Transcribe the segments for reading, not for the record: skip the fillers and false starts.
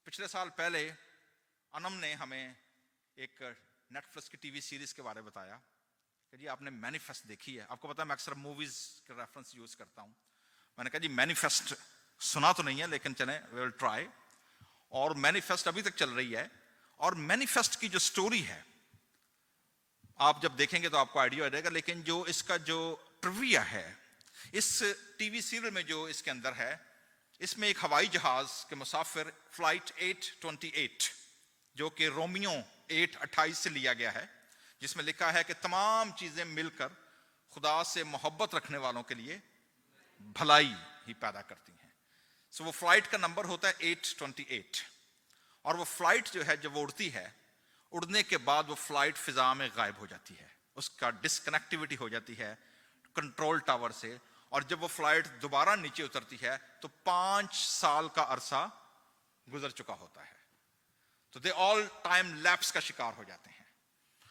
पिछले साल पहले अनम ने हमें एक नेटफ्लिक्स की टीवी सीरीज के बारे में बताया कि जी आपने मैनिफेस्ट देखी है। आपको पता है मैं अक्सर मूवीज के रेफरेंस यूज करता हूं। मैंने कहा जी मैनिफेस्ट सुना तो नहीं है लेकिन चले वी विल ट्राई। और मैनिफेस्ट अभी तक चल रही है और मैनिफेस्ट की जो स्टोरी है आप जब देखेंगे तो आपको आइडिया हो जाएगा। लेकिन जो इसका जो ट्रिविया है इस टीवी सीरियल में जो इसके अंदर है, इसमें एक हवाई जहाज के मुसाफिर फ्लाइट 828 जो कि रोमियो 828 से लिया गया है, जिसमें लिखा है कि तमाम चीजें मिलकर खुदा से मोहब्बत रखने वालों के लिए भलाई ही पैदा करती हैं। सो वो फ्लाइट का नंबर होता है 828 और वो फ्लाइट जो है जब वो उड़ती है, उड़ने के बाद वो फ्लाइट फिजा में गायब हो जाती है, उसका डिस्कनेक्टिविटी हो जाती है कंट्रोल टावर से। और जब वो फ्लाइट दोबारा नीचे उतरती है तो 5 साल का अरसा गुजर चुका होता है। तो दे ऑल टाइम लैप्स का शिकार हो जाते हैं।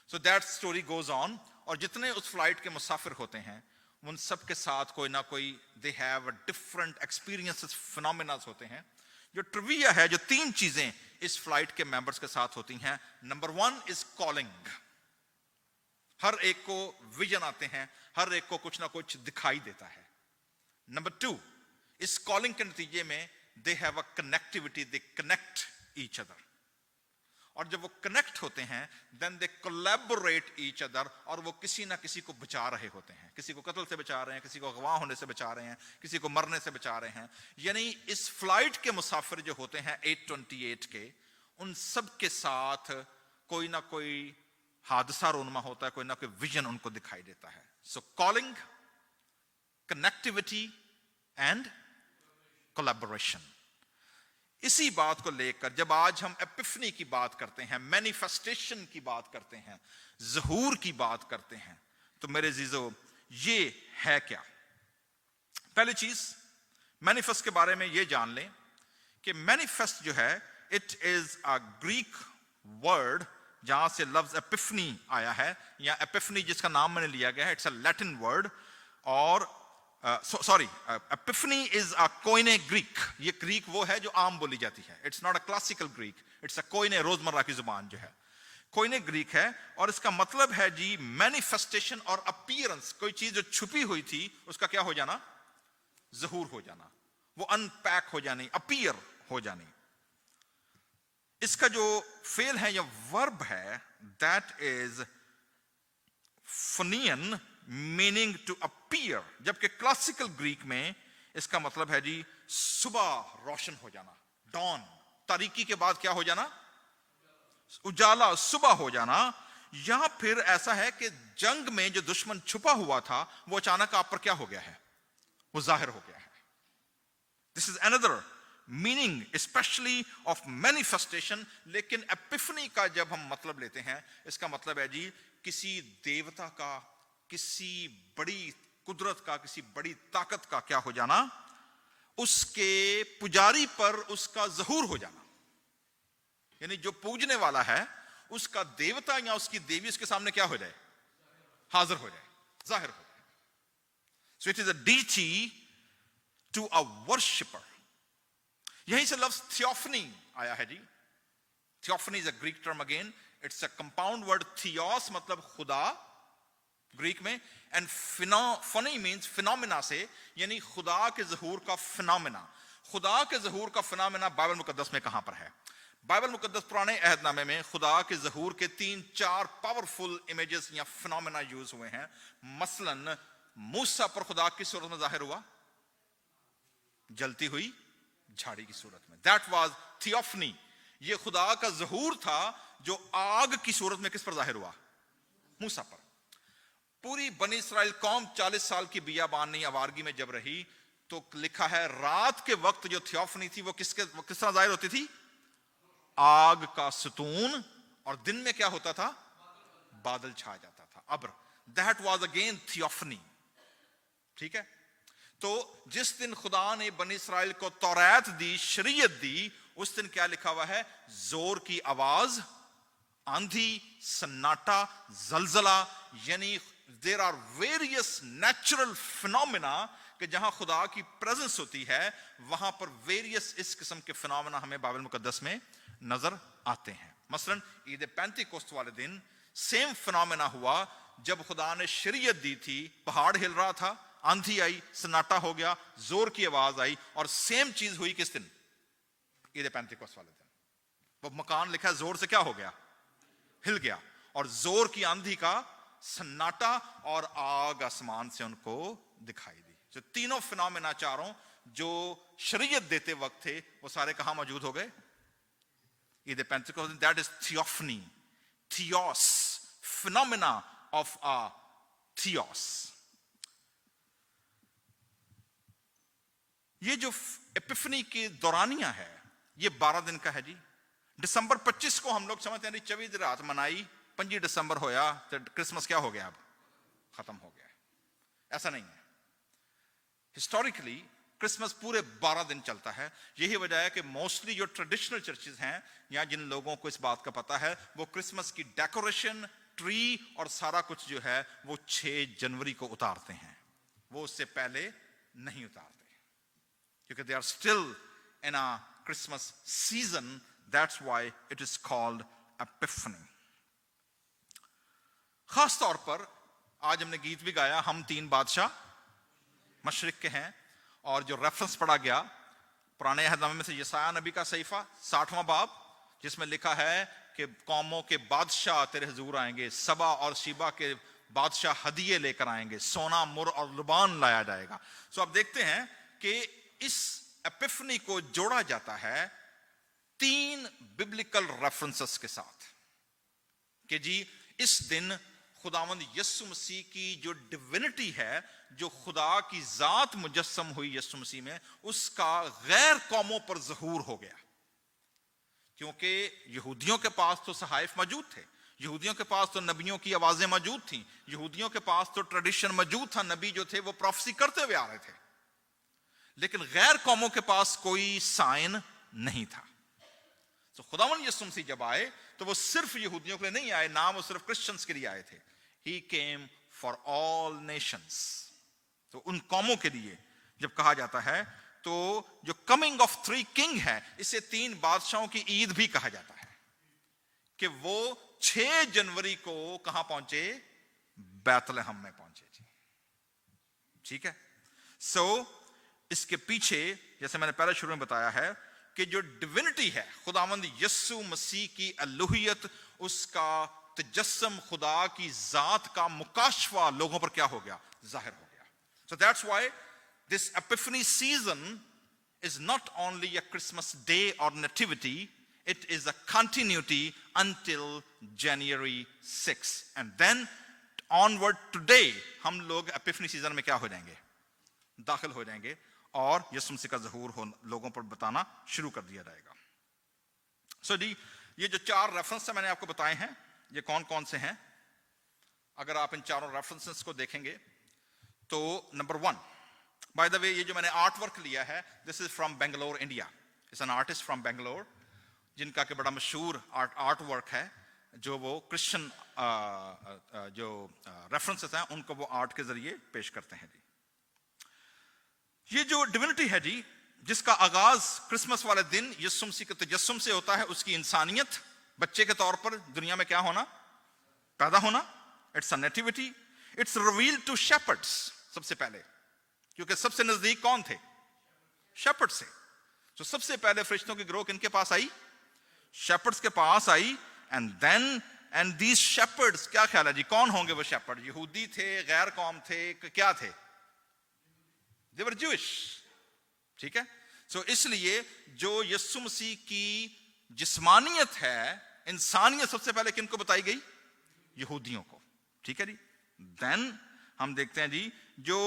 So that story goes on. और जितने उस फ्लाइट के मुसाफिर होते हैं उन सब के साथ कोई ना कोई दे हैव डिफरेंट एक्सपीरियंसेस, फिनोमेनास होते हैं। जो ट्रिविया है, जो 3 चीजें इस फ्लाइट के मेंबर्स के साथ होती हैं। Number 1 is calling. हर एक को विजन आते हैं, हर एक को कुछ ना कुछ दिखाई देता है। नंबर 2, इस कॉलिंग के नतीजे में they have a connectivity, they connect each other. और जब वो कनेक्ट होते हैं then they collaborate each other, और वो किसी ना किसी को बचा रहे होते हैं। किसी को कत्ल से बचा रहे हैं, किसी को अगवा होने से बचा रहे हैं, किसी को मरने से बचा रहे हैं। यानी इस फ्लाइट के मुसाफिर जो होते हैं 828 के, उन सब के साथ कोई ना कोई हादसा रोनमा होता है, कोई ना कोई विजन उनको दिखाई देता है। सो कॉलिंग, कनेक्टिविटी एंड कोलैबोरेशन। इसी बात को लेकर जब आज हम एपिफनी की बात करते हैं, मैनिफेस्टेशन की बात करते हैं, ज़हूर की बात करते हैं, तो मेरे जीजो ये है क्या? पहली चीज मैनिफेस्ट के बारे में ये जान लें कि मैनिफेस्ट जो है it is a Greek word जहां से लफ्ज एपिफनी आया है, या एपिफनी जिसका नाम मैंने लिया गया है, इट्स अ लैटिन वर्ड। और epiphany is a Koine Greek. ये ग्रीक वो है जो आम बोली जाती है, it's not a classical Greek, it's a Koine, रोजमर्रा की जुबान जो है कोइने ग्रीक है। और इसका मतलब है जी मैनिफेस्टेशन और अपीयरेंस। कोई चीज जो छुपी हुई थी उसका क्या हो जाना? ज़हूर हो जाना, वो अनपैक हो जानी, अपीयर हो जानी। इसका जो फेल है या वर्ब है that is phainein, meaning to appear. जबकि क्लासिकल ग्रीक में इसका मतलब है जी सुबह रोशन हो जाना, डॉन। तारीकी के बाद क्या हो जाना? उजाला, सुबह हो जाना। या फिर ऐसा है कि जंग में जो दुश्मन छुपा हुआ था वो अचानक आप पर क्या हो गया है? वो जाहिर हो गया है। This is another meaning specially of manifestation. लेकिन एपिफनी का जब हम मतलब लेते हैं, इसका मतलब है जी किसी देवता का, किसी बड़ी कुदरत का, किसी बड़ी ताकत का क्या हो जाना? उसके पुजारी पर उसका ज़हूर हो जाना। यानी जो पूजने वाला है उसका देवता या उसकी देवी उसके सामने क्या हो जाए? हाजिर हो जाए, जाहिर हो जाए। So it is a deity to a worshipper. यहीं से लफ्ज थियोफनी आया है जी। Theophany is a Greek term again, it's a compound word. Theos मतलब खुदा ग्रीक में, एंड फनी मीन्स फिनोमिना से, यानी खुदा के ज़हूर का फिनोमिना। खुदा के ज़हूर का फिनोमिना बाइबल मुकद्दस में कहां पर है? बाइबल मुकद्दस पुराने अहदनामे में खुदा के ज़हूर के 3-4 पावरफुल इमेजेस या फिनोमिना यूज हुए हैं। मसलन मूसा पर खुदा किस सूरत में जाहिर हुआ? जलती हुई झाड़ी की सूरत में। That was theophany. ये खुदा का ज़हूर था जो आग की सूरत में किस पर जाहिर हुआ? मूसा पर। पूरी बनी इस्राएल कौम 40 साल की बियाबानी आवारगी में जब रही तो लिखा है रात के वक्त जो थियोफनी थी वो किस तरह जाहिर होती थी? आग का सुतून। और दिन में क्या होता था? बादल छा जाता था, अब्र। That was again theophany. ठीक है। तो जिस दिन खुदा ने बनी इस्राएल को तौरात दी, शरीयत दी, उस दिन क्या लिखा हुआ है? जोर की आवाज, आंधी, सन्नाटा, जलजला। यानी there are various natural phenomena कि जहां खुदा की प्रेजेंस होती है वहां पर वेरियस इस किस्म के फिनोमेना हमें बाइबल मुकद्दस में नजर आते हैं। मसलन ईद पेंतिकोस्त वाले दिन सेम फिनोमेना हुआ जब खुदा ने शरीयत दी थी, पहाड़ हिल रहा था, आंधी आई, सन्नाटा हो गया, जोर की आवाज आई, और सेम चीज हुई किस दिन? ईद पेंतिकोस्त वाले दिन। वो मकान लिखा है जोर से क्या हो गया? हिल गया, और जोर की आंधी का सन्नाटा और आग आसमान से उनको दिखाई दी। जो तीनों फिनोमेना चारों जो शरीयत देते वक्त थे वो सारे कहां मौजूद हो गए? Eid Pentecost. That is theophany, theos, phenomena of a theos. ये जो एपिफनी की दौरानिया है ये 12 दिन का है जी। दिसंबर 25 को हम लोग समझते हैं 24 रात मनाई, 5 दिसंबर होया तो क्रिसमस क्या हो गया? अब खत्म हो गया। ऐसा नहीं है। हिस्टोरिकली क्रिसमस पूरे 12 दिन चलता है। यही वजह है कि मोस्टली जो ट्रेडिशनल चर्चेज हैं या जिन लोगों को इस बात का पता है वो क्रिसमस की डेकोरेशन, ट्री और सारा कुछ जो है वो 6 जनवरी को उतारते हैं, वो उससे पहले नहीं उतारते क्योंकि they are still in a Christmas season. That's why it is called Epiphany. खास तौर पर आज हमने गीत भी गाया, हम 3 बादशाह मशरिक के हैं, और जो रेफरेंस पढ़ा गया पुराने अहदनामे में से यशायाह नबी का सहीफा 60वां बाब, जिसमें लिखा है कि कौमों के बादशाह तेरे हुजूर आएंगे, सबा और शीबा के बादशाह हदिये लेकर आएंगे, सोना, मुर और लुबान लाया जाएगा। सो आप देखते हैं कि इस एपिफनी को जोड़ा जाता है 3 बिब्लिकल रेफरेंसेस के साथ कि जी इस दिन खुदावंद यीशु मसीह की जो डिविनिटी है, जो खुदा की जात मुजस्सम हुई यीशु मसीह में, उसका गैर कौमों पर ज़हूर हो गया। क्योंकि यहूदियों के पास तो सहाइफ मौजूद थे, यहूदियों के पास तो नबियों की आवाजें मौजूद थी, यहूदियों के पास तो ट्रेडिशन मौजूद था, नबी जो थे वो प्रोफेसी करते हुए आ रहे थे, लेकिन गैर कौमों के पास कोई साइन नहीं था। तो खुदावंद यीशु मसीह जब आए तो वो सिर्फ यहूदियों के लिए नहीं आए, ना वो सिर्फ क्रिश्चियंस के लिए आए थे। He came for all nations। तो उन कौमों के लिए जब कहा जाता है तो जो कमिंग ऑफ 3 किंग है, इसे 3 बादशाहों की ईद भी कहा जाता है कि वो 6 जनवरी को कहां पहुंचे? बैतलहम में पहुंचे जी। ठीक है। सो इसके पीछे जैसे मैंने पहले शुरू में बताया है कि जो डिविनिटी है, खुदावंद यीशु मसीह की अलूहियत, उसका तजस्सम, खुदा की जात का मुकाशफा लोगों पर क्या हो गया? जाहिर हो गया। So that's why this epiphany season is not only a Christmas day और nativity, it is a continuity until January 6 and then onward today हम लोग एपिफनी सीजन में क्या हो जाएंगे? दाखिल हो जाएंगे और यीशु मसीह का ज़हूर हो लोगों पर बताना शुरू कर दिया जाएगा। सो जी ये जो 4 रेफरेंस मैंने आपको बताए हैं ये कौन कौन से हैं? अगर आप इन चारों रेफरेंसेस को देखेंगे तो नंबर 1, बाय द वे ये जो मैंने आर्ट वर्क लिया है this is from Bangalore India. It's an artist from Bangalore जिनका कि बड़ा मशहूर आर्ट वर्क है, जो वो क्रिश्चियन जो रेफरेंसेस हैं उनको वो आर्ट के जरिए पेश करते हैं जी। ये जो डिविनिटी है जी, जिसका आगाज क्रिसमस वाले दिन यीशु मसीह के तजस्सुम से होता है, उसकी इंसानियत, बच्चे के तौर पर दुनिया में क्या होना? पैदा होना। It's a nativity. It's revealed to shepherds सबसे पहले, क्योंकि सबसे नजदीक कौन थे? शेपर्ड से। तो सबसे पहले फरिश्तों की गिरोह किनके पास आई? शेपर्ड्स के पास आई। एंड दीज शेपर्ड्स, क्या ख्याल है जी कौन होंगे वो शेपर्ड? यहूदी थे, गैर कौम थे, क्या थे? They were Jewish। ठीक है। सो इसलिए जो यीशु मसीह की जिस्मानियत है, इंसानियत सबसे पहले किनको बताई गई? यहूदियों को। ठीक है जी। देन हम देखते हैं जी जो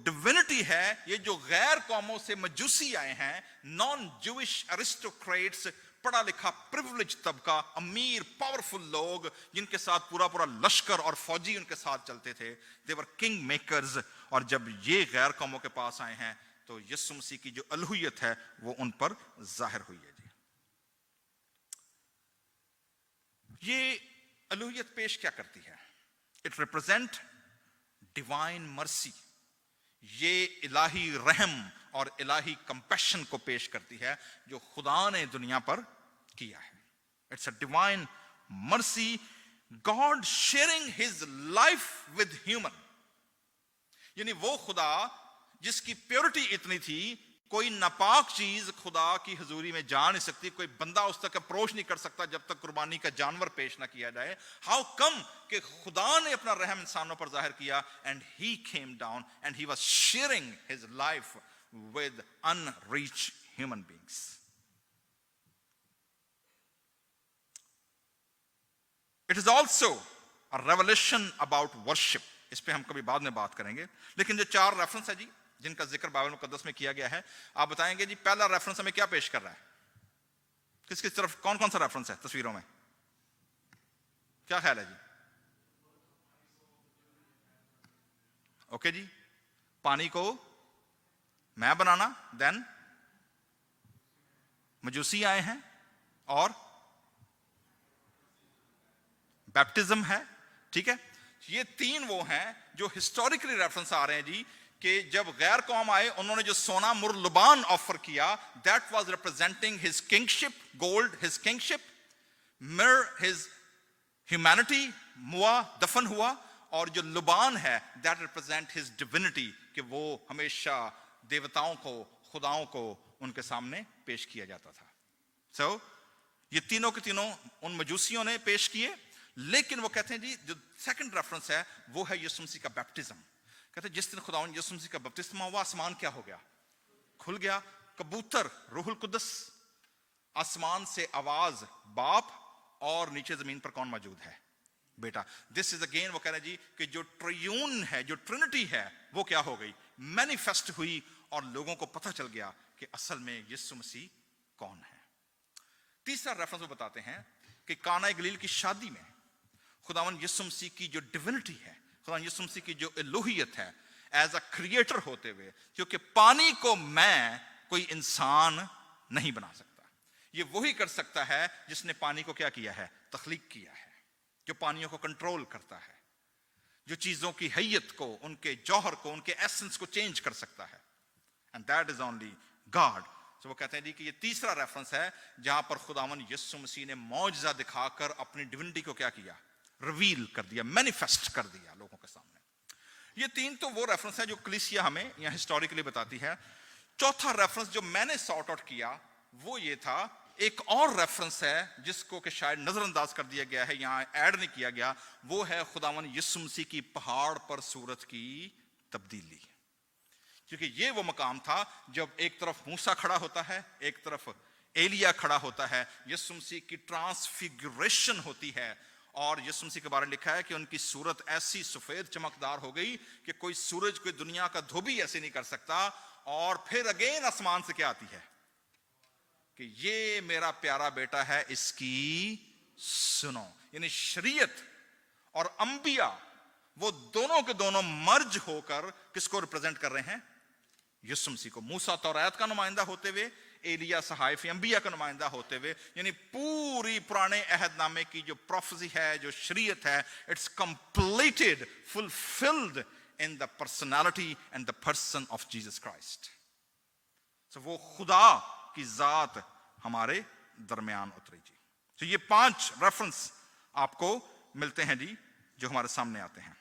डिविनिटी है, ये जो गैर कौमों से मजूसी आए हैं, नॉन जूइश एरिस्टोक्रेट्स, पढ़ा लिखा प्रिविलेज तबका, अमीर पावरफुल लोग जिनके साथ पूरा पूरा लश्कर और फौजी उनके साथ चलते थे, दे वर किंग मेकर्स। और जब ये गैर कौमों के पास आए हैं तो यीशु मसीह की जो अलूहियत है वो उन पर जाहिर हुई है जी। ये अलूहियत पेश क्या करती है? It represent divine mercy. ये इलाही रहम और इलाही कंपैशन को पेश करती है जो खुदा ने दुनिया पर किया है। It's a divine mercy, God sharing his life with human. यानी वो खुदा जिसकी प्योरिटी इतनी थी, कोई नापाक चीज खुदा की हजूरी में जा नहीं सकती, कोई बंदा उस तक अप्रोच नहीं कर सकता जब तक कुर्बानी का जानवर पेश ना किया जाए। हाउ कम कि खुदा ने अपना रहम इंसानों पर जाहिर किया, and he came down and he was sharing his life with unreached human beings. It is also a revelation about worship. इस पे हम कभी बाद में बात करेंगे, लेकिन जो 4 रेफरेंस है जी जिनका जिक्र बाइबल मुकद्दस में किया गया है, आप बताएंगे जी पहला रेफरेंस हमें क्या पेश कर रहा है? किस किस तरफ, कौन कौन सा रेफरेंस है तस्वीरों में? क्या ख्याल है जी? ओके जी, पानी को मैं बनाना, देन मजूसी आए हैं, और बैप्टिज्म है। ठीक है, ये 3 वो हैं जो हिस्टोरिकली रेफरेंस आ रहे हैं जी कि जब गैर कौम आए उन्होंने जो सोना मुरलुबान ऑफर किया, that was representing his kingship, gold his kingship, मिर हिज ह्यूमैनिटी, मुआ दफन हुआ, और जो लुबान है दैट रिप्रेजेंट हिज डिविनिटी, कि वो हमेशा देवताओं को, खुदाओं को उनके सामने पेश किया जाता था। सो ये तीनों के तीनों उन मजूसियों ने पेश किए। लेकिन वो कहते हैं जी जो सेकंड रेफरेंस है वो है यीशु मसीह का बैप्टिज्म। कहते हैं जिस दिन खुदावन यीशु मसीह का बपतिस्मा हुआ, आसमान क्या हो गया? खुल गया। कबूतर रूहुल कुद्दस, आसमान से आवाज बाप, और नीचे जमीन पर कौन मौजूद है? बेटा। दिस इज अगेन वो कह रहे हैं जी कि जो ट्रियून है, जो ट्रिनिटी है, वो क्या हो गई? मैनिफेस्ट हुई, और लोगों को पता चल गया कि असल में यीशु मसीह कौन है। तीसरा रेफरेंस वो बताते हैं कि काना गलील की शादी में खुदावन यीशु मसीह की जो डिविनिटी है, खुदावन यीशु मसीह की जो इलोहियत है एज अ क्रिएटर होते हुए, क्योंकि पानी को मैं कोई इंसान नहीं बना सकता, ये वही कर सकता है जिसने पानी को क्या किया है? तख्लीक किया है, जो पानियों को कंट्रोल करता है, जो चीजों की हैयत को, उनके जौहर को, उनके एसेंस को चेंज कर सकता है, and that is only God. तो वो कहते हैं जी कि ये तीसरा रेफरेंस है जहां पर खुदावन यीशु मसीह ने मौजज़ा दिखाकर अपनी डिविनिटी को क्या किया? रिवील कर दिया, मैनिफेस्ट कर दिया लोगों के सामने। ये 3 तो वो रेफरेंस है जो कलीसिया हमें यहाँ हिस्टोरिकली बताती है। चौथा रेफरेंस जो मैंने सॉर्ट आउट किया वो ये था, एक और रेफरेंस है जिसको कि शायद नजरअंदाज कर दिया गया है, यहाँ ऐड नहीं किया गया, वो है खुदावन यीशु मसीह की पहाड़ पर सूरत की तब्दीली। क्योंकि ये वो मकाम था जब एक तरफ मूसा खड़ा होता है, एक तरफ एलिया खड़ा होता है, यीशु मसीह की ट्रांसफिगरेशन होती है, और यीशु मसीह के बारे में लिखा है कि उनकी सूरत ऐसी सफेद चमकदार हो गई कि कोई सूरज, कोई दुनिया का धोबी ऐसे नहीं कर सकता। और फिर अगेन आसमान से क्या आती है कि ये मेरा प्यारा बेटा है, इसकी सुनो। यानी शरीयत और अंबिया वो दोनों के दोनों मर्ज होकर किसको रिप्रेजेंट कर रहे हैं? यीशु मसीह को। मूसा तौरात का नुमाइंदा होते हुए, एलिया सहाइफ अंबिया का नुमाइंदा होते हुए, यानी पूरी पुराने अहदनामे की जो प्रोफेसी है, जो शरीयत है, it's completed, fulfilled in the personality and the person of Jesus Christ. तो वो खुदा की जात हमारे दरमियान उतरी जी। तो ये 5 रेफरेंस आपको मिलते हैं जी जो हमारे सामने आते हैं।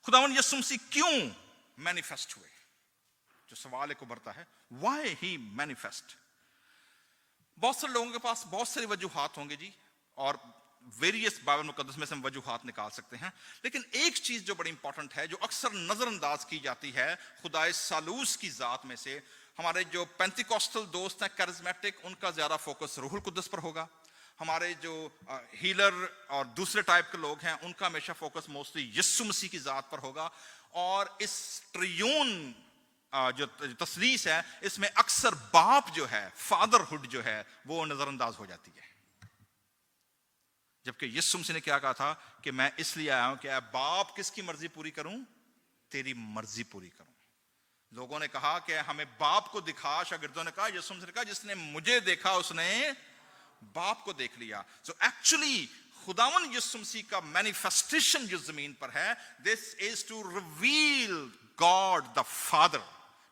खुदावन यीशु मसीह क्यों मैनिफेस्ट हुए? जो सवाल एक उभरता है, व्हाई ही मैनिफेस्ट। बहुत सारे लोगों के पास बहुत सारी वजूहात होंगे जी, और वेरियस बाइबल मुकद्दस में से हम वजूहात निकाल सकते हैं, लेकिन एक चीज जो बड़ी इंपॉर्टेंट है, जो अक्सर नजरअंदाज की जाती है खुदाए सालूस की जात में से, हमारे जो पेंटिकॉस्टल दोस्त हैं, कैरिज्मेटिक, उनका ज्यादा फोकस रूहुल कुद्दस पर होगा। हमारे जो हीलर और दूसरे टाइप के लोग हैं, उनका हमेशा फोकस मोस्टली यीशु मसीह की जात पर होगा। और इस ट्रियून जो तस्लीस है, इसमें अक्सर बाप जो है, फादरहुड जो है, वो नजरअंदाज हो जाती है। जबकि यीशु मसीह ने क्या कहा था कि मैं इसलिए आया हूं कि बाप किसकी मर्जी पूरी करूं? तेरी मर्जी पूरी करूं। लोगों ने कहा कि हमें बाप को दिखा, शागिर्दों ने कहा, यीशु मसीह ने कहा जिसने मुझे देखा उसने बाप को देख लिया। सो एक्चुअली खुदावन यीशु मसीह का मैनिफेस्टेशन जो जमीन पर है, this is to reveal God the Father,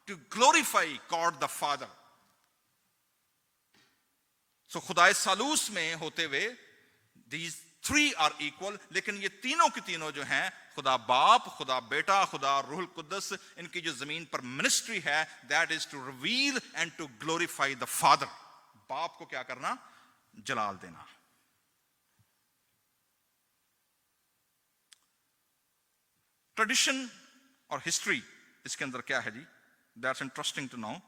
to glorify God the Father. So खुदाए सालूस में होते हुए these three are equal, लेकिन ये तीनों के तीनों जो हैं, खुदा बाप, खुदा बेटा, खुदा रूहुल कुद्दस, इनकी जो जमीन पर मिनिस्ट्री है, that is to reveal and to glorify the Father. बाप को क्या करना? जलाल देना. ट्रेडिशन और हिस्ट्री इसके अंदर क्या है जी? That's interesting to know.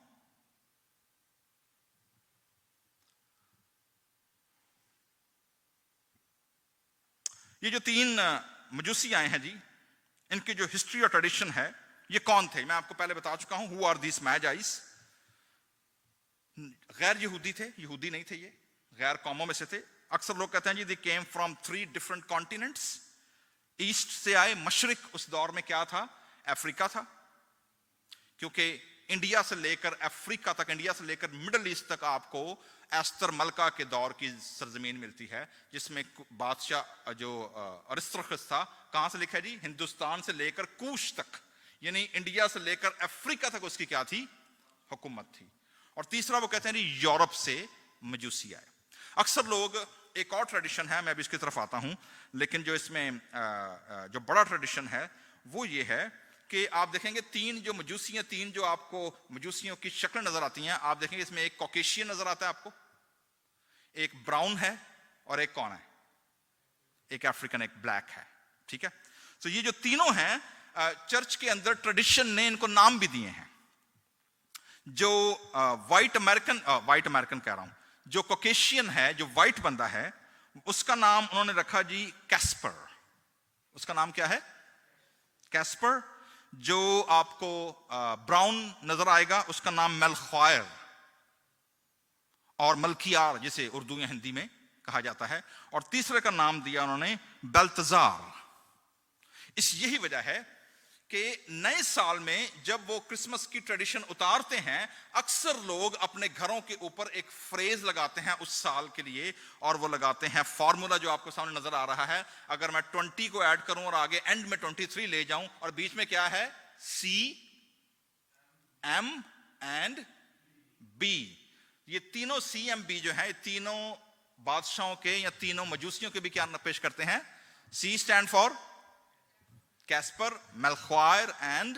ये जो तीन मजूसी आए हैं जी, इनकी जो हिस्ट्री और ट्रेडिशन है, ये कौन थे? मैं आपको पहले बता चुका हूं. Who are these magi? गैर यहूदी थे, यहूदी नहीं थे, ये गैर कौमों में से थे. अक्सर लोग कहते हैं जी they came from 3 different continents. East से आए. मशरिक उस दौर में क्या था? अफ्रीका था, क्योंकि इंडिया से लेकर अफ्रीका तक, इंडिया से लेकर मिडल ईस्ट तक आपको एस्तर मलका के दौर की सरजमीन मिलती है, जिसमें बादशाह जो अरिस्तर्खस था, कहां से लिखा है जी? हिंदुस्तान से लेकर कूश तक, यानी इंडिया से लेकर अफ्रीका तक उसकी क्या थी? हुकूमत थी. और तीसरा वो कहते हैं जी यूरोप से मजूसी आए. अक्सर लोग, एक और ट्रेडिशन है, मैं भी इसकी तरफ आता हूं, लेकिन जो इसमें जो बड़ा ट्रेडिशन है वो ये है कि आप देखेंगे तीन जो मजूसियां, तीन जो आपको मजूसियों की शक्ल नजर आती हैं, आप देखेंगे इसमें एक कॉकेशियन नजर आता है आपको, एक ब्राउन है, और एक कौन है? एक अफ्रीकन, एक ब्लैक है. ठीक है. तो ये जो तीनों हैं, चर्च के अंदर ट्रेडिशन ने इनको नाम भी दिए हैं. जो व्हाइट अमेरिकन कह रहा हूं, जो कॉकेशियन है, जो व्हाइट बंदा है, उसका नाम उन्होंने रखा जी कैस्पर. उसका नाम क्या है? कैस्पर. जो आपको ब्राउन नजर आएगा, उसका नाम मेलख्वायर और मलकियार, जिसे उर्दू या हिंदी में कहा जाता है. और तीसरे का नाम दिया उन्होंने बेल्तजार. इस यही वजह है कि नए साल में जब वो क्रिसमस की ट्रेडिशन उतारते हैं, अक्सर लोग अपने घरों के ऊपर एक फ्रेज लगाते हैं उस साल के लिए, और वो लगाते हैं फॉर्मूला जो आपको सामने नजर आ रहा है. अगर मैं 20 को ऐड करूं और आगे एंड में 23 ले जाऊं, और बीच में क्या है? C, M and B. ये तीनों C, M, B जो है, तीनों बादशाहों के या तीनों मजूसियों के भी क्या पेश करते हैं? C stand for Caspar, Melchior and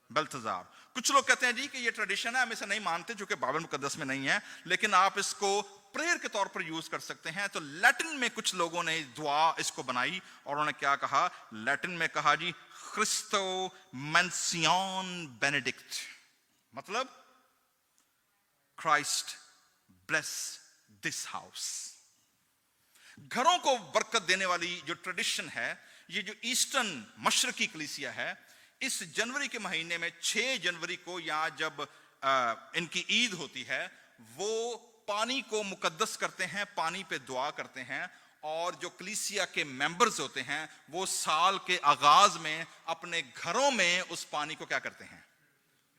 Balthazar. कुछ लोग कहते हैं जी कि ये ट्रेडिशन है, हम इसे नहीं मानते चूंकि बाइबल मुकद्दस में नहीं है, लेकिन आप इसको प्रेयर के तौर पर यूज कर सकते हैं. तो लैटिन में कुछ लोगों ने दुआ इसको बनाई, और उन्होंने क्या कहा? लैटिन में कहा जी क्रिस्तो मेंसियन बेनेडिक्ट, मतलब क्राइस्ट ब्लेस दिस हाउस. घरों को बरकत देने वाली जो ट्रेडिशन है, ये जो ईस्टर्न मशरकी कलीसिया है, इस जनवरी के महीने में 6 जनवरी को, या जब इनकी ईद होती है, वो पानी को मुकद्दस करते हैं, पानी पे दुआ करते हैं. और जो कलीसिया के मेंबर्स होते हैं, वो साल के आगाज में अपने घरों में उस पानी को क्या करते हैं?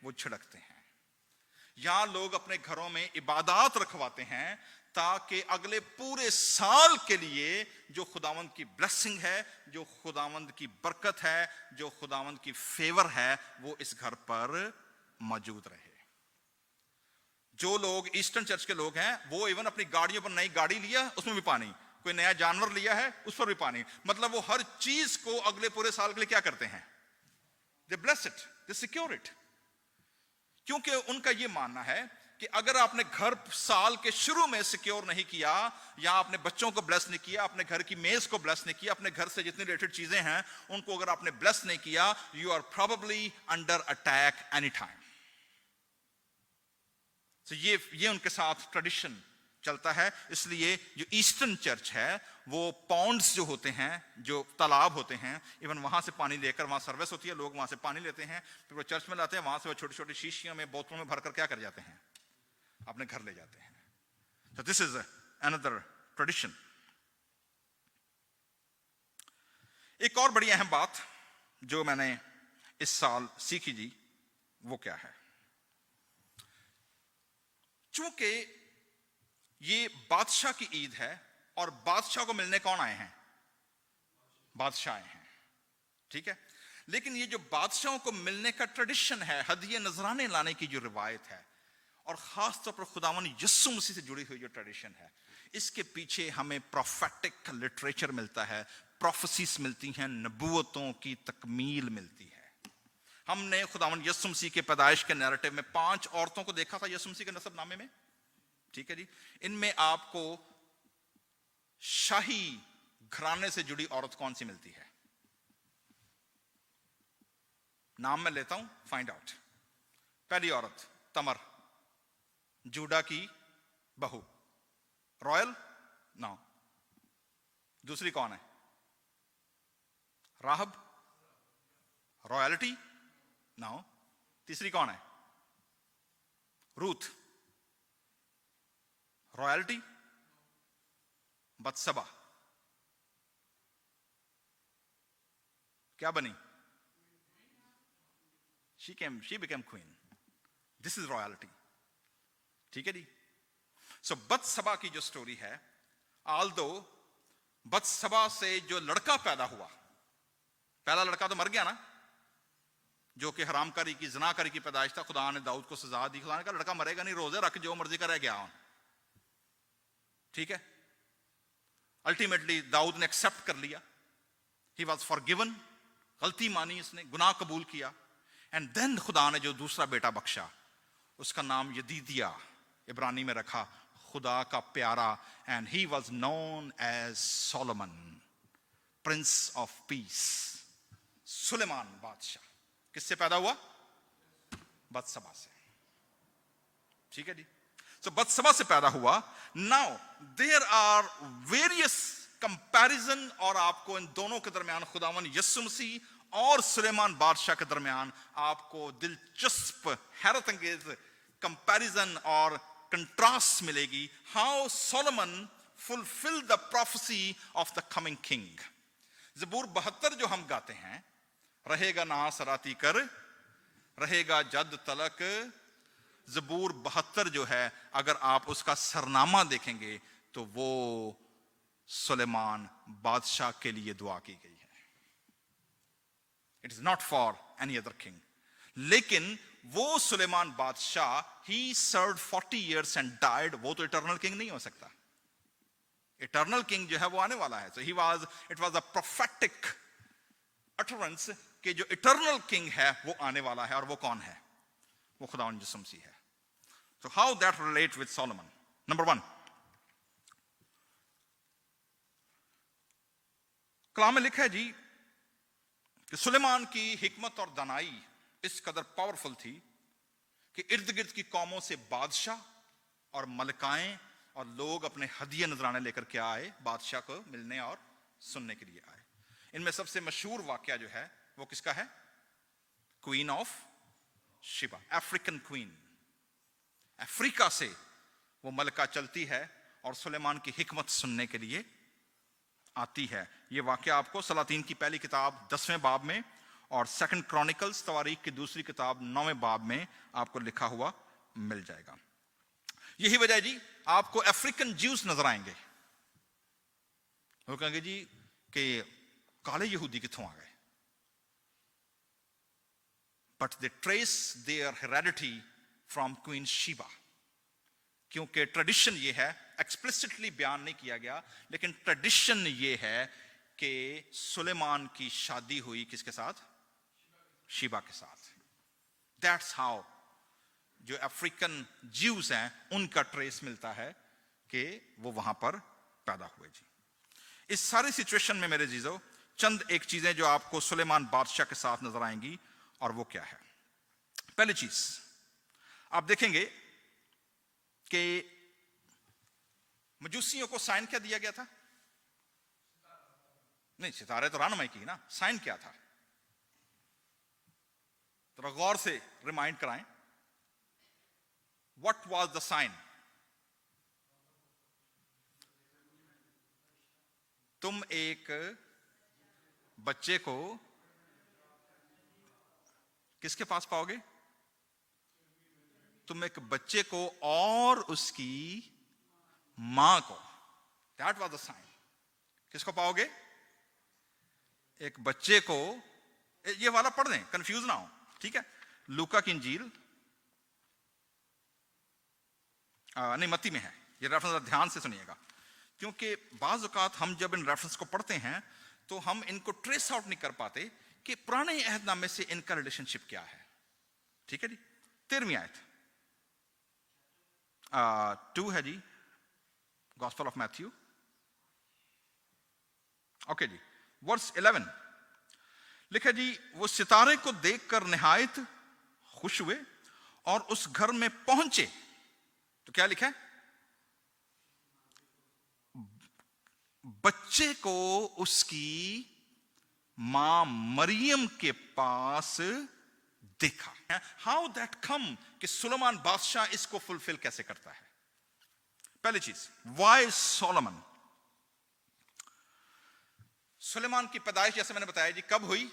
वो छिड़कते हैं. यहां लोग अपने घरों में इबादत रखवाते हैं, ताकि अगले पूरे साल के लिए जो खुदावंद की ब्लेसिंग है, जो खुदावंद की बरकत है, जो खुदावंद की फेवर है, वो इस घर पर मौजूद रहे. जो लोग ईस्टर्न चर्च के लोग हैं, वो इवन अपनी गाड़ियों पर नई गाड़ी लिया, उसमें भी पानी. कोई नया जानवर लिया है, उस पर भी पानी. मतलब वो हर चीज को अगले पूरे साल के लिए क्या करते हैं? They bless it, they secure it. क्योंकि उनका ये मानना है कि अगर आपने घर साल के शुरू में सिक्योर नहीं किया, या अपने बच्चों को ब्लेस नहीं किया, अपने घर की मेज को ब्लेस नहीं किया, अपने घर से जितनी रिलेटेड चीजें हैं उनको अगर आपने ब्लेस नहीं किया, you are probably under attack any time. तो ये उनके साथ ट्रेडिशन चलता है. इसलिए जो ईस्टर्न चर्च है, वो पॉन्ड्स जो होते हैं, जो तालाब होते हैं, इवन वहां से पानी लेकर, वहां सर्विस होती है, लोग वहां से पानी लेते हैं, फिर वो चर्च में लाते हैं, वहां से वो छोटी छोटी शीशियों में, बोतलों में भरकर क्या कर जाते हैं? अपने घर ले जाते हैं. So this is another tradition. एक और बड़ी अहम बात जो मैंने इस साल सीखी जी, वो क्या है? चूंकि ये बादशाह की ईद है, और बादशाह को मिलने कौन आए हैं? बादशाह आए हैं. ठीक है. लेकिन ये जो बादशाहों को मिलने का ट्रेडिशन है, हदिये नजराने लाने की जो रिवायत है, और खास तौर पर खुदावन यीशु मसीह से जुड़ी हुई जो ट्रेडिशन है, इसके पीछे हमें प्रोफेटिक लिटरेचर मिलता है, प्रोफेसीज मिलती हैं, नबूवतों की तकमील मिलती है। हमने खुदावन यीशु मसीह के पैदाइश के नैरेटिव में 5 औरतों को देखा था यीशु मसीह के नसबनामे में, ठीक है जी। इनमें आपको शाही घराने से जुड़ी औरत कौन सी मिलती है? नाम मैं लेता हूं, फाइंड आउट। पहली औरत तमर, जूडा की बहू, रॉयल नो। दूसरी कौन है? राहब, रॉयल्टी नो। तीसरी कौन है? Ruth, royalty. बत्सबा क्या बनी? she became queen. This is royalty, ठीक है जी। सो बत्सबा की जो स्टोरी है, ऑल्दो बत्सबा से जो लड़का पैदा हुआ, पहला लड़का तो मर गया ना, जो कि हरामकारी की, ज़िनाकारी की पैदाइश था। खुदा ने दाऊद को सजा दी, खुदा ने कहा लड़का मरेगा नहीं, रोजे रख, जो मर्जी करे गया, ठीक है। अल्टीमेटली दाऊद ने एक्सेप्ट कर लिया, ही वॉज फॉरगिवन, गलती मानी इसने, गुनाह कबूल किया। एंड देन खुदा ने जो दूसरा बेटा बख्शा, उसका नाम यदीदिया इब्रानी में रखा, खुदा का प्यारा, and he was known as Solomon, prince of peace, सुलेमान बादशाह। किससे पैदा हुआ? बत्सबा से, ठीक है जी। सो बत्सबा से पैदा हुआ। Now there are various comparison, और आपको इन दोनों के दरमियान, खुदावन यीशु मसीह और सुलेमान बादशाह के दरमियान, आपको दिलचस्प हैरत अंगेज कंपैरिजन और कंट्रास्ट मिलेगी। How Solomon fulfil the prophecy of the coming king. ज़बूर 72 जो हम गाते हैं, रहेगा ना सराती कर, रहेगा जद तलक। ज़बूर 72 जो है, अगर आप उसका सरनामा देखेंगे तो वो सुलेमान बादशाह के लिए दुआ की गई है। It is not for any other king. लेकिन वो सुलेमान बादशाह, ही सर्व्ड 40 years एंड डाइड, वो तो इटर्नल किंग नहीं हो सकता। इटर्नल किंग जो है वो आने वाला है। So he was, it was a prophetic utterance कि जो इटर्नल किंग है वो आने वाला है। और वो कौन है? वो खुदावंद यीशु मसीह है। So how that relate with Solomon? Number 1, कलाम में लिखा है जी कि सुलेमान की हिकमत और दानाई इस कदर पावरफुल थी कि इर्द गिर्द की कौमों से बादशाह और मलकाएं और लोग अपने हदिये नजराने लेकर के आए, बादशाह को मिलने और सुनने के लिए आए। इनमें सबसे मशहूर वाकया जो है वो किसका है? Queen of Shiba, African queen. Africa से वो मलका चलती है और सुलेमान की हिकमत सुनने के लिए आती है। ये वाकया आपको सलातीन की पहली किताब 10वें बाब में और 2 क्रॉनिकल्स तवारीख की दूसरी किताब 9वें बाब में आपको लिखा हुआ मिल जाएगा। यही वजह जी आपको अफ्रीकन ज्यूस नजर आएंगे। वो कहेंगे जी कि काले यहूदी कित्थों आ गए, but they trace their heredity from queen Sheba. क्योंकि ट्रेडिशन ये है, एक्सप्लिसिटली बयान नहीं किया गया, लेकिन ट्रेडिशन ये है कि सुलेमान की शादी हुई किसके साथ? शीबा के साथ। दैट्स हाउ जो अफ्रीकन ज्यूस हैं उनका ट्रेस मिलता है कि वो वहां पर पैदा हुए जी। इस सारी सिचुएशन में मेरे जीजो चंद एक चीजें जो आपको सुलेमान बादशाह के साथ नजर आएंगी, और वो क्या है? पहली चीज आप देखेंगे कि मजूसियों को साइन क्या दिया गया था? नहीं, सितारे तो रहनुमाई की ना, साइन क्या था? तो गौर से रिमाइंड कराएं, व्हाट वाज द साइन? तुम एक बच्चे को किसके पास पाओगे? तुम एक बच्चे को और उसकी मां को, दैट वाज द साइन। किसको पाओगे? एक बच्चे को ये वाला पढ़ दें, कंफ्यूज ना हो, ठीक है। लूका की इंजील नहीं, मत्ती में है ये रेफरेंस, ध्यान से सुनिएगा, क्योंकि बाज़ औक़ात हम जब इन रेफरेंस को पढ़ते हैं तो हम इनको ट्रेस आउट नहीं कर पाते कि पुराने अहदनामे से इनका रिलेशनशिप क्या है। ठीक है जी, 13वीं आयत 2 है जी, गॉस्पेल ऑफ मैथ्यू। ओके जी, वर्स 11 लिखा जी, वो सितारे को देखकर निहायत खुश हुए और उस घर में पहुंचे। तो क्या लिखा है? बच्चे को उसकी मां मरियम के पास देखा। हाउ दैट कम कि सुलेमान बादशाह इसको फुलफिल कैसे करता है? पहली चीज, वाई सोलोमन? सुलेमान की पैदाइश जैसे मैंने बताया जी कब हुई?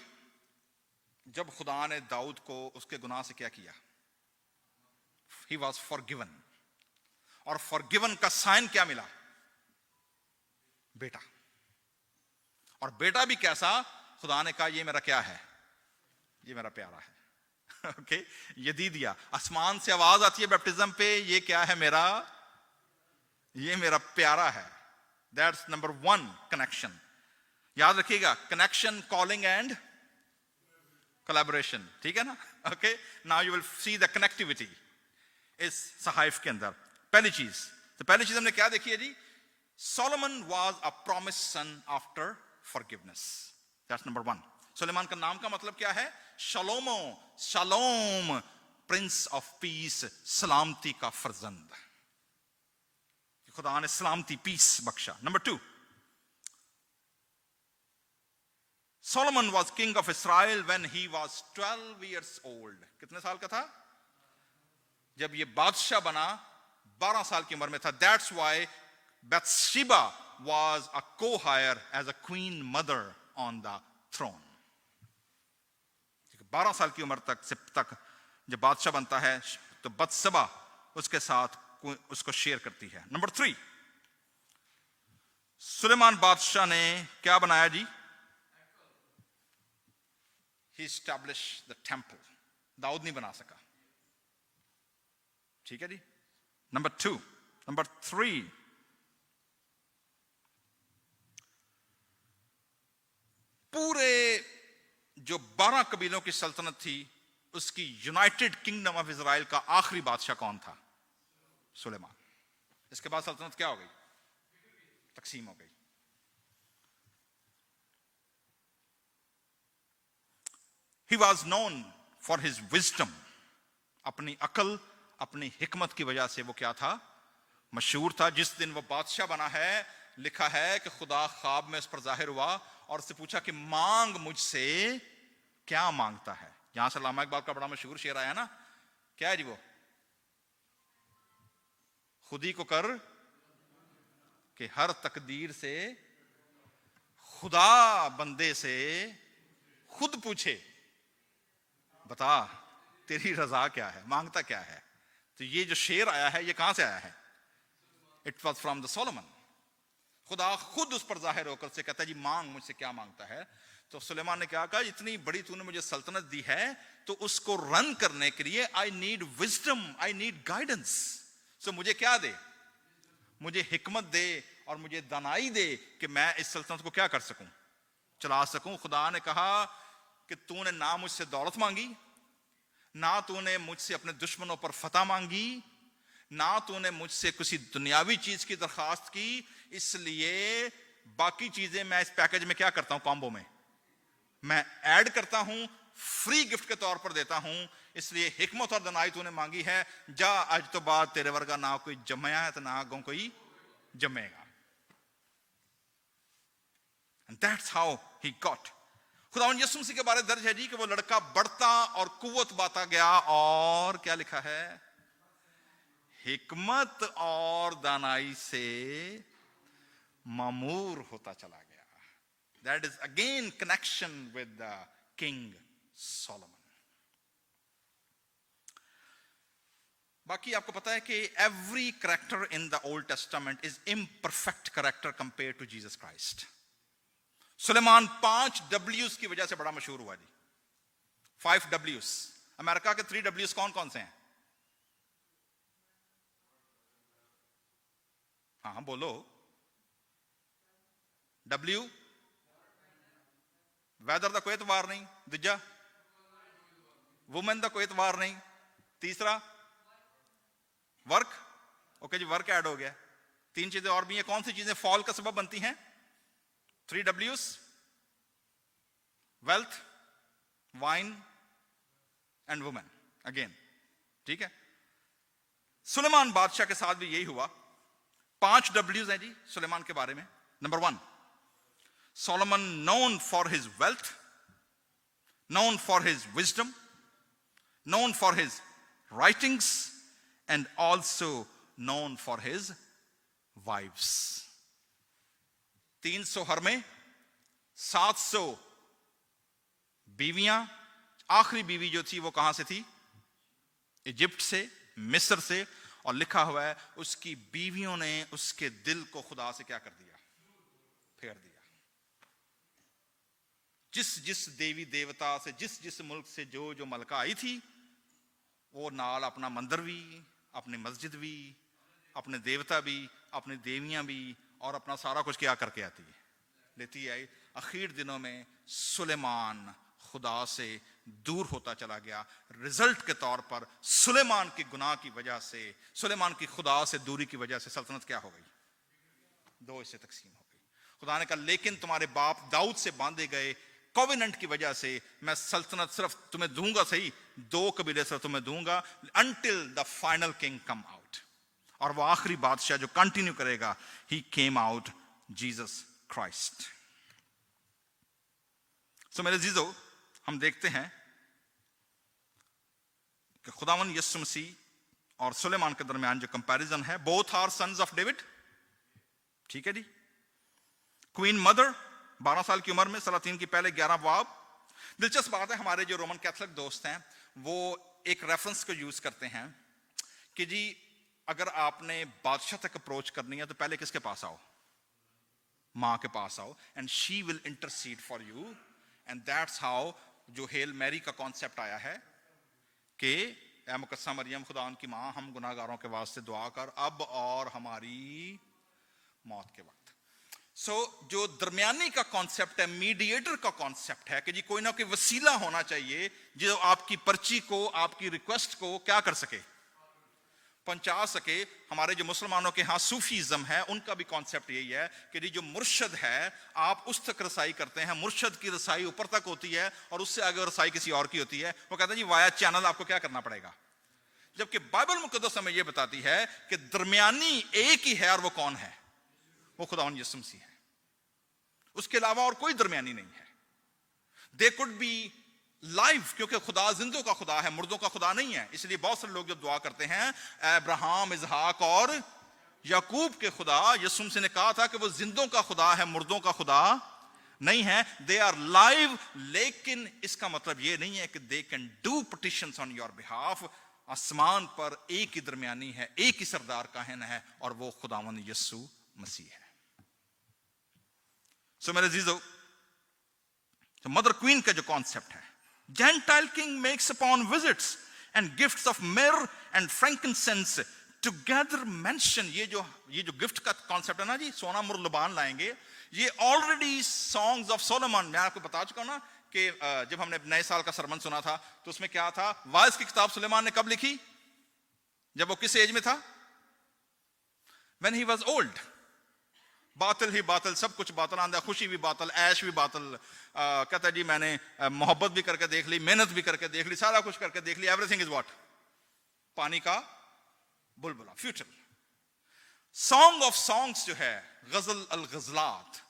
जब खुदा ने दाऊद को उसके गुनाह से क्या किया? He was forgiven. और फॉरगिवन का साइन क्या मिला? बेटा। और बेटा भी कैसा? खुदा ने कहा ये मेरा क्या है? ये मेरा प्यारा है। ओके, यदीदिया, आसमान से आवाज आती है बैप्टिज्म पे, ये क्या है? मेरा, ये मेरा प्यारा है। That's number 1 connection. याद रखिएगा, कनेक्शन, कॉलिंग एंड कोलैबोरेशन, ठीक है ना? Okay, now you will see the connectivity इस सहाइफ के अंदर। पहली चीज, तो पहली चीज हमने क्या देखी है जी? Solomon was a promised son after forgiveness. That's number 1. Suleman का नाम का मतलब क्या है? शलोमो, शलोम, प्रिंस ऑफ पीस, सलामती का फर्जंद। खुदा ने सलामती, पीस बख्शा। Number 2, Solomon was king of Israel when he was 12 years old. कितने साल का था? जब ये बादशाह बना 12 साल की उम्र में था। That's why Bathsheba was a co-heir as a queen mother on the throne. 12 साल की उम्र तक जब बादशाह बनता है तो बत्सबा उसके साथ उसको शेयर करती है। नंबर 3, सुलेमान बादशाह ने क्या बनाया जी? He established the temple. Dawood नहीं बना सका। ठीक है जी। नंबर 2, नंबर 3, पूरे जो 12 कबीलों की सल्तनत थी उसकी यूनाइटेड किंगडम ऑफ इजराइल का आखिरी बादशाह कौन था? सुलेमान। इसके बाद सल्तनत क्या हो गई? तकसीम हो गई। He was known for his wisdom. अपनी अकल, अपनी हिकमत की वजह से वो क्या था? मशहूर था। जिस दिन वो बादशाह बना है, लिखा है कि खुदा ख्वाब में उस पर जाहिर हुआ और उससे पूछा कि मांग मुझसे, क्या मांगता है? यहां से अल्लामा इकबाल का बड़ा मशहूर शेर आया ना, क्या है जी वो? खुदी को कर कि हर तकदीर से खुदा बंदे से खुद पूछे, बता तेरी रजा क्या है, मांगता क्या है? तो ये जो शेर आया है ये कहां से आया है? It was from the Solomon. खुदा खुद उस पर जाहिर होकर से कहता है जी मांग मुझसे क्या मांगता है। तो सुलेमान ने क्या कहा? इतनी बड़ी तूने मुझे सल्तनत दी है तो उसको रन करने के लिए I need wisdom, I need guidance. So मुझे क्या दे? मुझे हिकमत दे और मुझे दानाई दे कि मैं इस सल्तनत को क्या कर सकूं, चला सकूं। खुदा ने कहा कि तूने ना मुझसे दौलत मांगी, ना तूने मुझसे अपने दुश्मनों पर फतह मांगी, ना तूने मुझसे किसी दुनियावी चीज की दरखास्त की, इसलिए बाकी चीजें मैं इस पैकेज में क्या करता हूं? कॉम्बो में मैं ऐड करता हूं, फ्री गिफ्ट के तौर पर देता हूं। इसलिए हिकमत और दनाई तूने मांगी है, जा आज तो बाद तेरे वर्गा ना कोई जमया है तो ना आगों कोई जमेगा। And that's how he got. खुदावंद यीशु मसीह के बारे में दर्ज है जी कि वो लड़का बढ़ता और कुव्वत बाता गया, और क्या लिखा है? हिकमत और दानाई से मामूर होता चला गया। That is again connection with the King Solomon. बाकी आपको पता है कि every character in the Old Testament is imperfect character compared to Jesus Christ. Suleman 5 W's की वजह से बड़ा मशहूर हुआ जी। 5 W's। अमेरिका के 3 W's कौन कौन से हैं? हाँ बोलो। W, वेदर का कोई एतबार नहीं। दूजा, वुमेन का कोई एतबार नहीं। तीसरा, वर्क। ओके जी, वर्क ऐड हो गया। 3 चीजें और भी हैं। कौन सी चीजें फॉल का सबब बनती हैं? 3 W's, wealth, wine and women. Again, ठीक है। सुलेमान बादशाह के साथ भी यही हुआ। 5 W's हैं जी सुलेमान के बारे में। Number 1, Solomon known for his wealth, known for his wisdom, known for his writings, and also known for his wives। 300 हरमे, 700 बीवियां। आखिरी बीवी जो थी वो कहां से थी? इजिप्ट से, मिस्र से। और लिखा हुआ है उसकी बीवियों ने उसके दिल को खुदा से क्या कर दिया? फेर दिया। जिस जिस देवी देवता से, जिस जिस मुल्क से जो जो मलका आई थी, वो नाल अपना मंदिर भी, अपनी मस्जिद भी, अपने देवता भी, अपनी देवियां भी, और अपना सारा कुछ क्या करके आती है? लेती आई। आखिर दिनों में सुलेमान खुदा से दूर होता चला गया। रिजल्ट के तौर पर सुलेमान की गुनाह की वजह से, सुलेमान की खुदा से दूरी की वजह से सल्तनत क्या हो गई? 2 हिस्से तकसीम हो गई। खुदा ने कहा लेकिन तुम्हारे बाप दाऊद से बांधे गए कोवेनेंट की वजह से मैं सल्तनत सिर्फ तुम्हें दूंगा, सही 2 कबीले सिर्फ तुम्हें दूंगा, until the final king come out। और वो आखिरी बादशाह जो कंटिन्यू करेगा, he came out, Jesus Christ। सो मेरे जीजो, हम देखते हैं कि खुदावन यीशु मसीह और सुलेमान के दरमियान जो कंपैरिजन है, both are sons of David. ठीक है जी। क्वीन मदर 12 साल की उम्र में, सलातीन की पहले 11 बाब। दिलचस्प बात है, हमारे जो रोमन कैथोलिक दोस्त हैं वो एक रेफरेंस को यूज करते हैं कि जी अगर आपने बादशाह तक अप्रोच करनी है तो पहले किसके पास आओ? मां के पास आओ, and she will intercede for you. And that's how जो हेल मैरी का कॉन्सेप्ट आया है कि ऐ मुकद्दसा मरियम खुदा की मां, हम गुनाहगारों के वास्ते दुआ कर अब और हमारी मौत के वक्त। जो दरमियानी का कॉन्सेप्ट है, मीडिएटर का कॉन्सेप्ट है कि जी कोई ना कोई वसीला होना चाहिए जो आपकी पर्ची को, आपकी रिक्वेस्ट को क्या कर सके? पहुंचा सके। हमारे जो मुसलमानों के यहाँ सूफीज्म है, उनका भी कॉन्सेप्ट यही है कि जी जो मुर्शद है, आप उस तक रसाई करते हैं, मुर्शद की रसाई ऊपर तक होती है और उससे आगे रसाई किसी और की होती है। वो कहते हैं जी वाया चैनल आपको क्या करना पड़ेगा। जबकि बाइबल मुकद्दस हमें यह बताती है कि दरमियानी एक ही है, और वो कौन है? वो खुदावन यीशु मसीह है। उसके अलावा और कोई दरमियानी नहीं है। दे कुड बी लाइव, क्योंकि खुदा जिंदों का खुदा है, मुर्दों का खुदा नहीं है। इसलिए बहुत सारे लोग जब दुआ करते हैं, अब्राहम, इसहाक और याकूब के खुदा, यीशु मसीह ने कहा था कि वो जिंदों का खुदा है, मुर्दों का खुदा नहीं है। दे आर लाइव, लेकिन इसका मतलब ये नहीं है कि they can do petitions on your behalf. आसमान पर एक ही दरमियानी है, एक ही सरदार काहिन है, और वो खुदावंद यीशु मसीह है। सो मेरे जीजो, तो मदर क्वीन का जो कॉन्सेप्ट है, gentile king makes upon visits and gifts of मिर एंड फ्रैंकिनसेंस टुगेदर मेंशन। ये जो गिफ्ट का कॉन्सेप्ट है ना जी, सोना मुर लुबान लाएंगे, ये ऑलरेडी सॉन्ग्स ऑफ सोलोमन, मैं आपको बता चुका हूं ना कि जब हमने नए साल का सरमन सुना था तो उसमें क्या था? वाइज की किताब सुलेमान ने कब लिखी? जब वो किस एज में था? When he was old। बातिल ही बातिल, सब कुछ बातिल, आंदा खुशी भी बातिल, ऐश भी बातिल। कहता है जी मैंने मोहब्बत भी करके देख ली, मेहनत भी करके देख ली, सारा कुछ करके देख ली। Everything is what? पानी का बुलबुला, फ्यूचर। सॉन्ग ऑफ सॉन्ग्स जो है, गजल अल गजलात,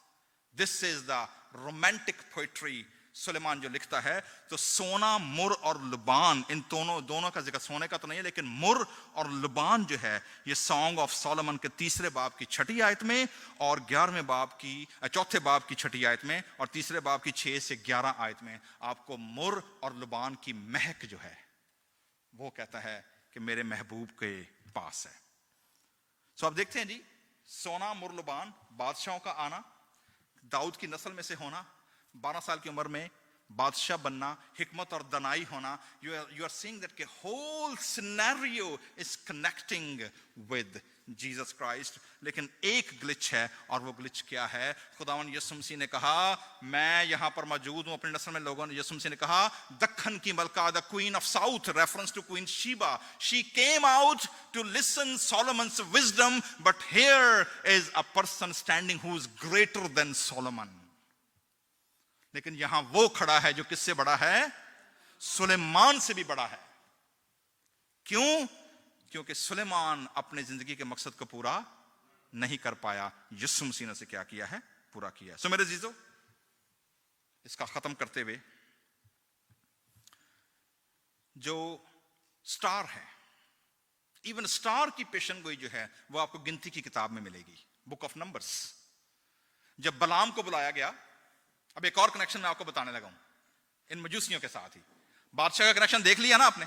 this is the romantic poetry. सुलेमान जो लिखता है, तो सोना, मुर और लुबान, इन दोनों का जिक्र, सोने का तो नहीं है लेकिन मुर और लुबान जो है, ये सॉन्ग ऑफ सोलोमन के 3 बाब की 6 आयत में, और 11वें बाब की 4 बाब की 6 आयत में, और 3 बाब की 6 से 11 आयत में आपको मुर और लुबान की महक जो है, वो कहता है कि मेरे महबूब के पास है। सो आप देखते हैं जी, सोना, मुर, लुबान, बादशाहों का आना, दाऊद की नस्ल में से होना, 12 साल की उम्र में बादशाह बनना, हिकमत और दनाई होना, you are seeing that the whole scenario is connecting with Jesus Christ. लेकिन एक ग्लिच है, और वो ग्लिच क्या है? खुदावन यीशु मसीह ने कहा मैं यहां पर मौजूद हूं, अपने नस्ल में लोगों ने, यीशु मसीह ने कहा दक्खन की मलका, the queen of south, reference to queen Sheba, she came out to listen Solomon's wisdom, but here is a person standing who is greater than Solomon. लेकिन यहां वो खड़ा है जो किससे बड़ा है? सुलेमान से भी बड़ा है. क्यों? क्योंकि सुलेमान अपने जिंदगी के मकसद को पूरा नहीं कर पाया, यीशु मसीह ने से क्या किया है? पूरा किया है. सो मेरे जीजो, इसका खत्म करते हुए, जो स्टार है, इवन स्टार की पेशन गोई जो है वो आपको गिनती की किताब में मिलेगी, बुक ऑफ नंबर्स. जब बलाम को बुलाया गया, अब एक और कनेक्शन मैं आपको बताने लगा हूं इन मजूसियों के साथ ही. बादशाह का कनेक्शन देख लिया ना आपने,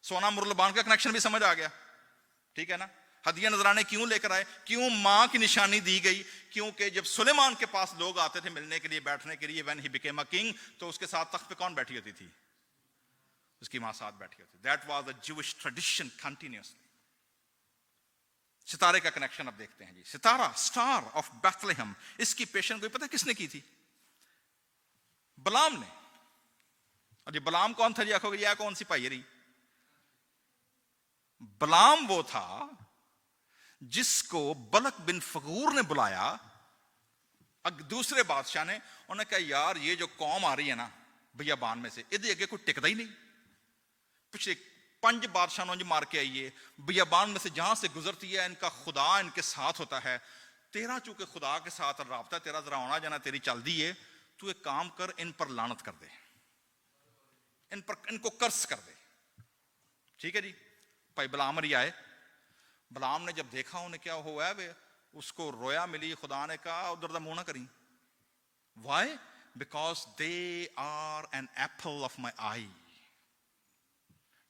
सोना मुरलबान का कनेक्शन भी समझ आ गया, ठीक है ना? हदिया नजराने क्यों लेकर आए? क्यों मां की निशानी दी गई? क्योंकि जब सुलेमान के पास लोग आते थे मिलने के लिए, बैठने के लिए, when he became a king, तो उसके साथ तख्त पे कौन बैठी होती थी? उसकी मां साथ बैठी होती. That was the Jewish tradition continuously. सितारे का कनेक्शन अब देखते हैं जी. सितारा, स्टार ऑफ बैथलेहम, इसकी पेशन कोई पता किसने की थी? बलाम ने. और ये बलाम कौन था जी? आखोगे यह कौन सी पाई रही? बलाम वो था जिसको बलक बिन फगूर ने बुलाया, दूसरे बादशाह ने. उन्होंने कहा यार ये जो कौम आ रही है ना बियाबान में से, इधर आगे कोई टिकता ही नहीं. पिछले 5 बादशाहों ने मार के आई है, बियाबान में से जहां से गुजरती है इनका खुदा इनके साथ होता है. तेरा चूंकि खुदा के साथ राबता, तेरा जरा आना जाना तेरी चलती है, तू एक काम कर, इन पर लानत कर दे, इनको कर्स कर दे. ठीक है जी. भाई बलाम ही आए. बलाम ने जब देखा उन्हें क्या हुआ है, वे उसको रोया मिली. खुदा ने कहा उधर दा मुंह ना करी. Why? Because they are an apple of my eye.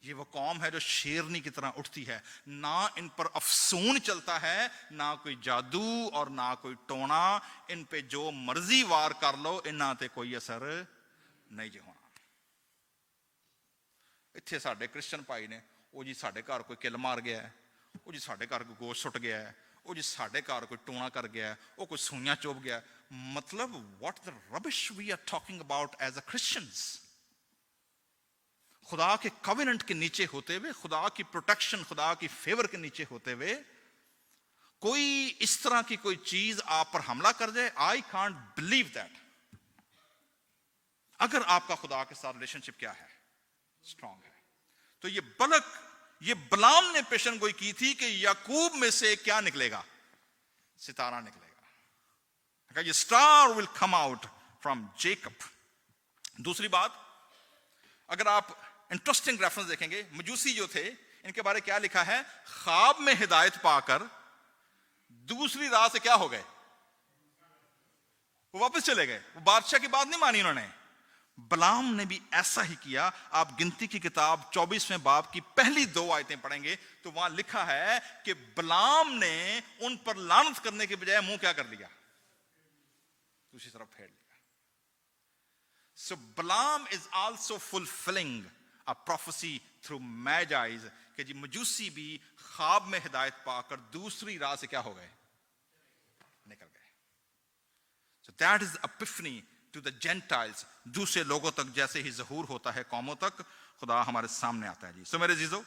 ये वो कौम है जो शेरनी की तरह उठती है, ना इन पर अफसून चलता है, ना कोई जादू और ना कोई टोना. इन पे जो मर्जी वार कर लो, इन्हां ते कोई असर नहीं जी होना. इत्थे साडे क्रिश्चियन भाई ने, ओ जी साडे घर कोई किल मार गया है, ओ जी साडे घर कोई गोश्त सुट गया है, ओ जी साडे घर कोई टोना कर गया है, ओ कोई सुइयां चुभ गया. मतलब what the rubbish we are talking about as a Christians. खुदा के कवेनेंट के नीचे होते हुए, खुदा की प्रोटेक्शन, खुदा की फेवर के नीचे होते हुए कोई इस तरह की कोई चीज आप पर हमला कर जाए, आई कांट बिलीव दैट. अगर आपका खुदा के साथ रिलेशनशिप क्या है? स्ट्रांग है. तो ये बलाम ने पेशन गोई की थी कि याकूब में से क्या निकलेगा? सितारा निकलेगा. ये star will come out from Jacob. दूसरी बात, अगर आप इंटरेस्टिंग रेफरेंस देखेंगे, मजूसी जो थे इनके बारे क्या लिखा है? ख्वाब में हिदायत पाकर दूसरी राह से क्या हो गए? वो वापस चले गए. वो बादशाह की बात नहीं मानी उन्होंने. बलाम ने भी ऐसा ही किया. आप गिनती की किताब 24वें बाब की पहली 2 आयतें पढ़ेंगे तो वहां लिखा है कि बलाम ने उन पर लानत करने के बजाय मुंह क्या कर लिया? दूसरी तरफ फेर लिया. So Balaam is also fulfilling a prophecy through Magi's कि जी मजूसी भी ख्वाब में हिदायत पाकर दूसरी राह से क्या हो गए? निकल गए. So that is epiphany to the Gentiles. दूसरे लोगों तक जैसे ही ज़हूर होता है कौमों तक, खुदा हमारे सामने आता है जी. So मेरे जीजो,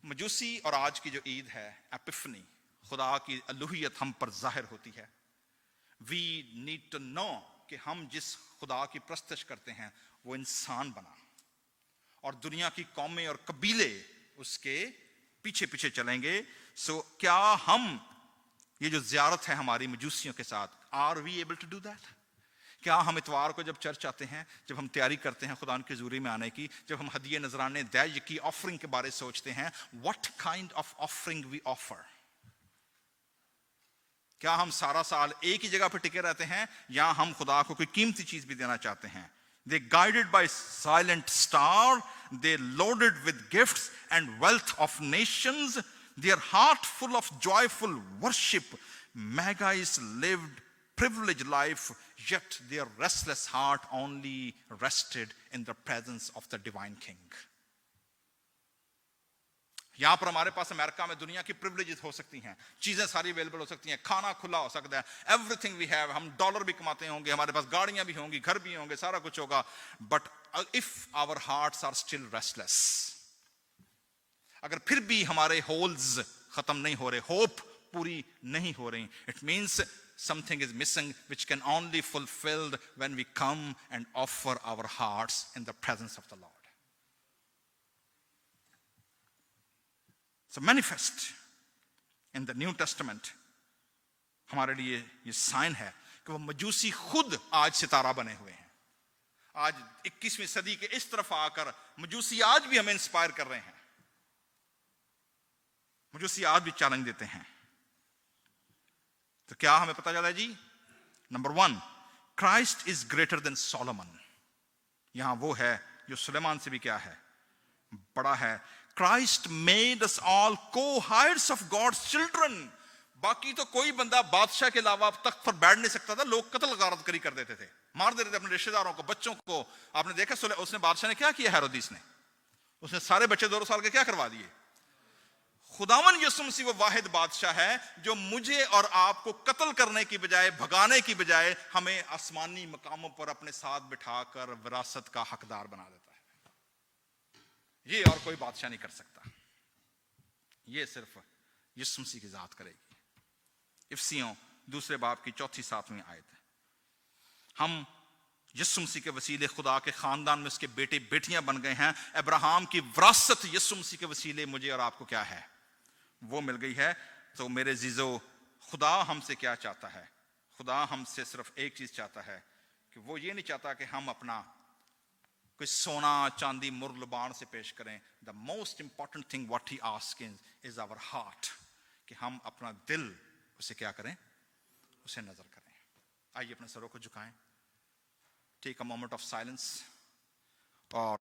मजूसी और आज की जो ईद है एपिफनी, खुदा की अलूहियत हम पर जाहिर होती है. We need to know कि हम जिस खुदा की प्रस्तश करते हैं वो इंसान बना, और दुनिया की कौमें और कबीले उसके पीछे पीछे चलेंगे. सो क्या हम ये जो ज़ियारत है हमारी मजूसियों के साथ, are we able to do that? क्या हम इतवार को जब चर्च आते हैं, जब हम तैयारी करते हैं खुदा की ज़रूरी में आने की, जब हम हदिये नजराने दैज की ऑफरिंग के बारे सोचते हैं, what kind of offering we offer? क्या हम सारा साल एक ही जगह पर टिके रहते हैं, या हम खुदा को कोई कीमती चीज भी देना चाहते हैं? They guided by silent star, they loaded with gifts and wealth of nations, their heart full of joyful worship. Magi's lived privileged life, yet their restless heart only rested in the presence of the divine king. यहां पर हमारे पास America में दुनिया की privileges हो सकती हैं, चीजें सारी अवेलेबल हो सकती हैं, खाना खुला हो सकता है, एवरीथिंग वी हैव, हम डॉलर भी कमाते होंगे, हमारे पास गाड़ियां भी होंगी, घर भी होंगे, सारा कुछ होगा, but if our hearts are still restless, अगर फिर भी हमारे होल्स खत्म नहीं हो रहे, होप पूरी नहीं हो रही, it means something is missing, which can only fulfilled when we come and offer our hearts in the presence of the Lord. So manifest in the New Testament हमारे लिए ये साइन है कि वो मजूसी खुद आज सितारा बने हुए हैं। आज 21वीं सदी के इस तरफ आकर मजूसी आज भी हमें इंस्पायर कर रहे हैं, मजूसी आज भी चैलेंज देते हैं। तो क्या हमें पता चला है जी? Number 1, Christ is greater than Solomon. यहां वो है जो सुलेमान से भी क्या है, बड़ा है। Christ made us all co-heirs of God's children. बाकी तो कोई बंदा बादशाह के अलावा तख्त पर बैठ नहीं सकता था, लोग कत्ल गारत कर देते थे, मार देते थे अपने रिश्तेदारों को, बच्चों को। आपने देखा उसने बादशाह ने क्या किया, हेरोदिस ने, उसने सारे बच्चे 2 साल के क्या करवा दिए। खुदावन यीशु मसीह वो वाहिद बादशाह है जो मुझे और आपको कत्ल करने की बजाय, भगाने की बजाय, हमें आसमानी मकामों पर अपने साथ बिठाकर विरासत का हकदार बना देता है। ये और कोई बादशाह नहीं कर सकता, ये सिर्फ यीशु मसीह की जात करेगी। इफिसियों 2 बाब की 4-7वीं आयत है। हम यीशु मसीह के वसीले खुदा के खानदान में उसके बेटे बेटियां बन गए हैं। अब्राहम की विरासत यीशु मसीह के वसीले मुझे और आपको क्या है, वो मिल गई है। तो मेरे जीजो, खुदा हमसे क्या चाहता है? खुदा हमसे सिर्फ एक चीज चाहता है कि वो ये नहीं चाहता कि हम अपना कोई सोना चांदी मुर्लबान से पेश करें। The most important thing what he asks is our heart, कि हम अपना दिल उसे क्या करें, उसे नजर करें। आइए अपने सरों को झुकाएं, take a moment of silence और